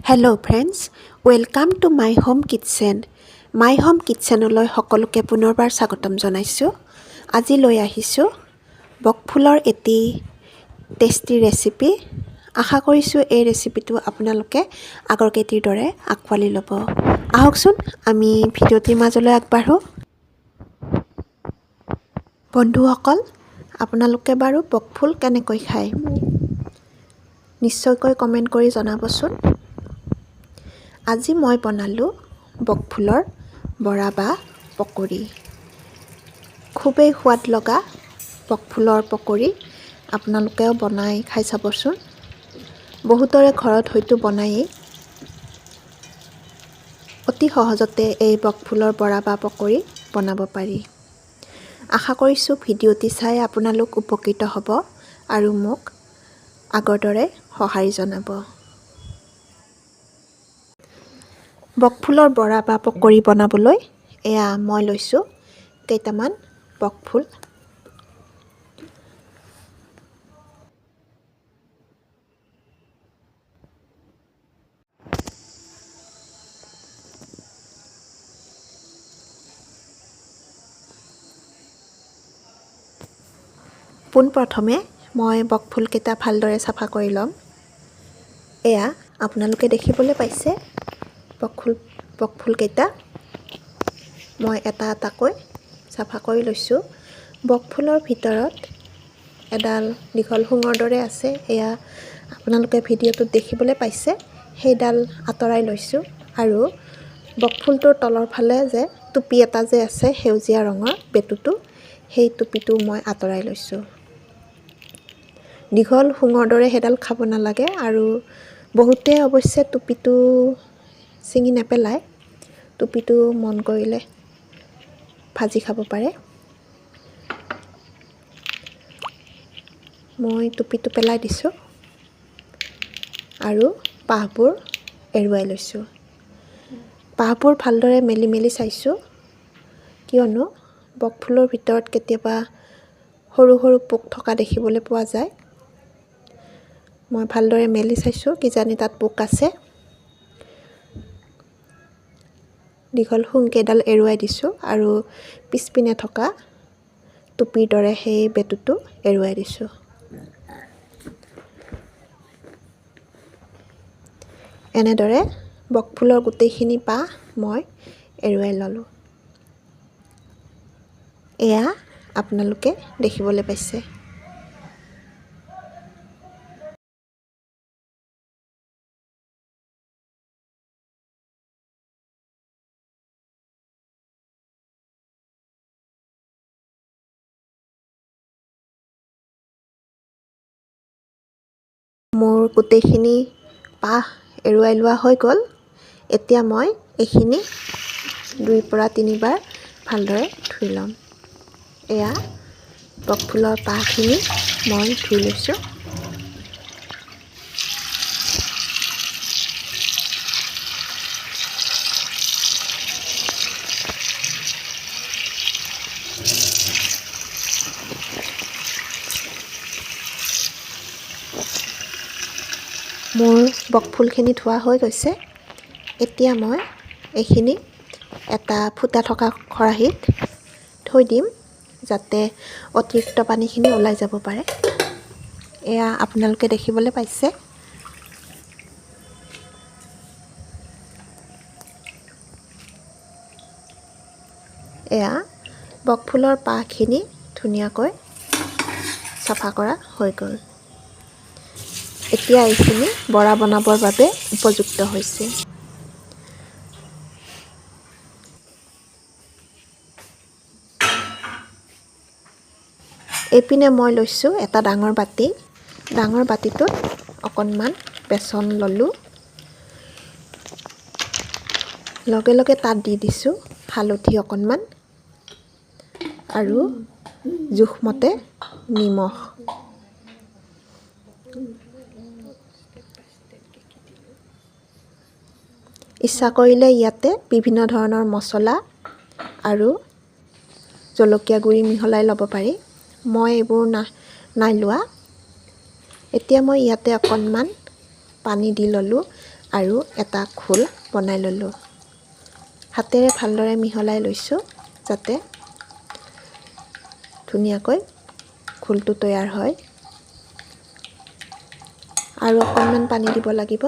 Hello' friends, welcome to my home kitchen. My home কিটচেনলৈ সকলোকে পুনৰবাৰ স্বাগতম জনাইছোঁ। আজি লৈ আহিছোঁ বকফুলৰ এটি টেষ্টি ৰেচিপি। আশা কৰিছোঁ এই ৰেচিপিটো আপোনালোকে আগৰ কেইটিৰ দৰে আঁকোৱালি ল'ব। আহকচোন আমি ভিডিঅ'টিৰ মাজলৈ আগবাঢ়োঁ। বন্ধুসকল, আপোনালোকে বাৰু বকফুল কেনেকৈ খায় নিশ্চয়কৈ কমেণ্ট কৰি জনাবচোন। আজি মই বনালোঁ বকফুলৰ বৰা বা পকৰি। খুবেই সোৱাদ লগা বকফুলৰ পকৰি আপোনালোকেও বনাই খাই চাবচোন। বহুতৰে ঘৰত হয়তো বনায়েই। অতি সহজতে এই বকফুলৰ বৰা বা পকৰি বনাব পাৰি। আশা কৰিছোঁ ভিডিঅ'টি চাই আপোনালোক উপকৃত হ'ব আৰু মোক আগৰ দৰে সঁহাৰি জনাব। বকফুলৰ বৰা বা পকৰি বনাবলৈ এয়া মই লৈছোঁ কেইটামান বকফুল। পোনপ্ৰথমে মই বকফুলকেইটা ভালদৰে চাফা কৰি ল'ম। এয়া আপোনালোকে দেখিবলৈ পাইছে বকফুলকেইটা মই এটা এটাকৈ চাফা কৰি লৈছোঁ। বকফুলৰ ভিতৰত এডাল দীঘল শুঙৰ দৰে আছে, এয়া আপোনালোকে ভিডিঅ'টোত দেখিবলৈ পাইছে। সেইডাল আঁতৰাই লৈছোঁ আৰু বকফুলটোৰ তলৰ ফালে যে টুপি এটা যে আছে সেউজীয়া ৰঙৰ বেটুটো, সেই টুপিটো মই আঁতৰাই লৈছোঁ। দীঘল শুঙৰ দৰে সেইডাল খাব নালাগে আৰু বহুতে অৱশ্যে টুপিটো ছিঙি নেপেলায়। টুপিটো মন কৰিলে ভাজি খাব পাৰে। মই টুপিটো পেলাই দিছোঁ আৰু পাহবোৰ এৰুৱাই লৈছোঁ। পাহবোৰ ভালদৰে মেলি মেলি চাইছোঁ, কিয়নো বকফুলৰ ভিতৰত কেতিয়াবা সৰু সৰু পোক থকা দেখিবলৈ পোৱা যায়। মই ভালদৰে মেলি চাইছোঁ, কিজানি তাত পোক আছে। দীঘল শুংকেইডাল এৰুৱাই দিছোঁ আৰু পিছপিনে থকা টুপিৰ দৰে সেই বেটুটো এৰুৱাই দিছোঁ। এনেদৰে বকফুলৰ গোটেইখিনি পাহ মই এৰুৱাই ল'লোঁ। এয়া আপোনালোকে দেখিবলৈ পাইছে। মোৰ গোটেইখিনি পাহ এৰুৱাই লোৱা হৈ গ'ল। এতিয়া মই এইখিনি 2 পৰা 3 বাৰ ভালদৰে ধুই ল'ম। এয়া বকফুলৰ পাহখিনি মই ধুই লৈছোঁ। মোৰ বকফুলখিনি ধোৱা হৈ গৈছে। এতিয়া মই এইখিনি এটা ফুটা থকা খৰাহীত থৈ দিম, যাতে অতিৰিক্ত পানীখিনি ওলাই যাব পাৰে। এয়া আপোনালোকে দেখিবলৈ পাইছে। এয়া বকফুলৰ পাহখিনি ধুনীয়াকৈ চাফা কৰা হৈ গ'ল। এতিয়া এইখিনি বৰা বনাবৰ বাবে উপযুক্ত হৈছে। এইপিনে মই লৈছোঁ এটা ডাঙৰ বাতি। ডাঙৰ বাতিটোত অকণমান বেচন ল'লোঁ। লগে লগে তাত দি দিছোঁ হালধি অকণমান আৰু জোখমতে নিমখ। ইচ্ছা কৰিলে ইয়াতে বিভিন্ন ধৰণৰ মছলা আৰু জলকীয়া গুড়ি মিহলাই ল'ব পাৰি। মই এইবোৰ নাই লোৱা। এতিয়া মই ইয়াতে অকণমান পানী দি ল'লোঁ আৰু এটা খোল বনাই ল'লোঁ। হাতেৰে ভালদৰে মিহলাই লৈছোঁ যাতে ধুনীয়াকৈ খোলটো তৈয়াৰ হয়। আৰু অকণমান পানী দিব লাগিব।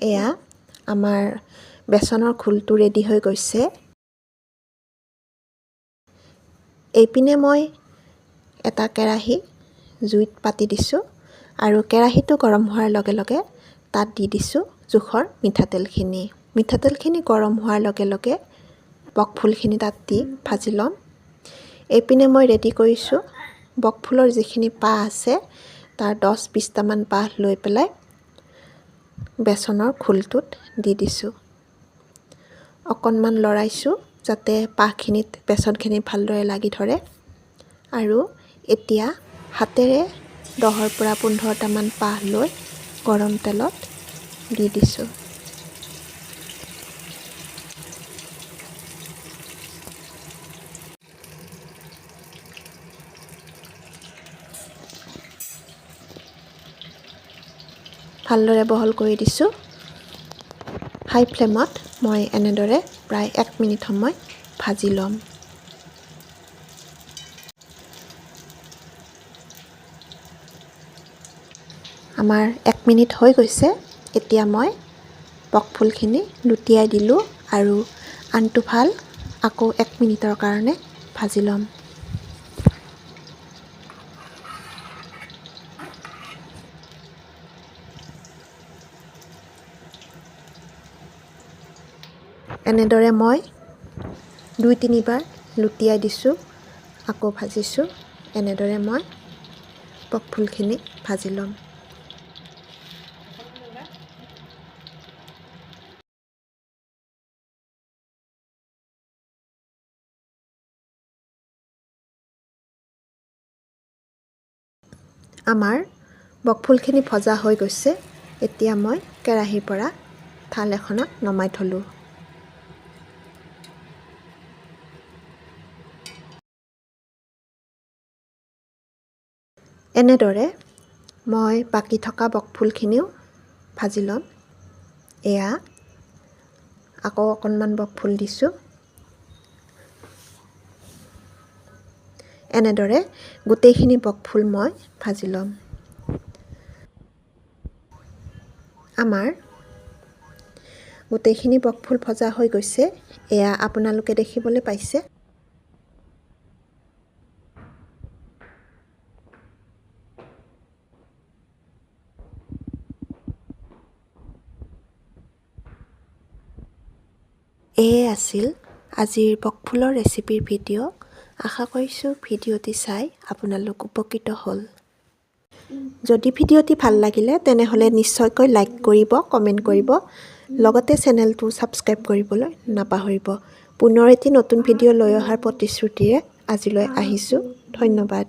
এয়া আমাৰ বেচনৰ খোলটো ৰেডি হৈ গৈছে। এইপিনে মই এটা কেৰাহী জুইত পাতি দিছোঁ আৰু কেৰাহীটো গৰম হোৱাৰ লগে লগে তাত দি দিছোঁ জোখৰ মিঠাতেলখিনি। মিঠাতেলখিনি গৰম হোৱাৰ লগে লগে বকফুলখিনি তাত দি ভাজি ল'ম। এইপিনে মই ৰেডি কৰিছোঁ বকফুলৰ যিখিনি পাহ আছে তাৰ 10-20টামান পাহ লৈ পেলাই বেচনৰ খোলটোত দি দিছোঁ। অকণমান লৰাইছোঁ যাতে পাহখিনিত বেচনখিনি ভালদৰে লাগি ধৰে। আৰু এতিয়া হাতেৰে 10-15টামান পাহ লৈ গৰম তেলত দি দিছোঁ। ভালদৰে বহল কৰি দিছোঁ। হাই ফ্লেমত মই এনেদৰে প্ৰায় 1 মিনিট সময় ভাজি ল'ম। আমাৰ 1 মিনিট হৈ গৈছে। এতিয়া মই বকফুলখিনি লুটিয়াই দিলোঁ আৰু আনটো ফাল আকৌ 1 মিনিটৰ কাৰণে ভাজি ল'ম। এনেদৰে মই 2-3 বাৰ লুটিয়াই দিছোঁ, আকৌ ভাজিছোঁ। এনেদৰে মই বকফুলখিনি ভাজি ল'ম। আমাৰ বকফুলখিনি ভজা হৈ গৈছে। এতিয়া মই কেৰাহীৰ পৰা থাল এখনত নমাই থলোঁ। এনেদৰে মই বাকী থকা বকফুলখিনিও ভাজি ল'ম। এয়া আকৌ অকণমান বকফুল দিছোঁ। এনেদৰে গোটেইখিনি বকফুল মই ভাজি ল'ম। আমাৰ গোটেইখিনি বকফুল ভজা হৈ গৈছে। এয়া আপোনালোকে দেখিবলৈ পাইছে। এয়ে আছিল আজিৰ বকফুলৰ ৰেচিপিৰ ভিডিঅ'। আশা কৰিছোঁ ভিডিঅ'টি চাই আপোনালোক উপকৃত হ'ল। যদি ভিডিঅ'টি ভাল লাগিলে তেনেহ'লে নিশ্চয়কৈ লাইক কৰিব, কমেণ্ট কৰিব, লগতে চেনেলটো ছাবস্ক্ৰাইব কৰিবলৈ নাপাহৰিব। পুনৰ এটি নতুন ভিডিঅ' লৈ অহাৰ প্ৰতিশ্ৰুতিৰে আজিলৈ আহিছোঁ। ধন্যবাদ।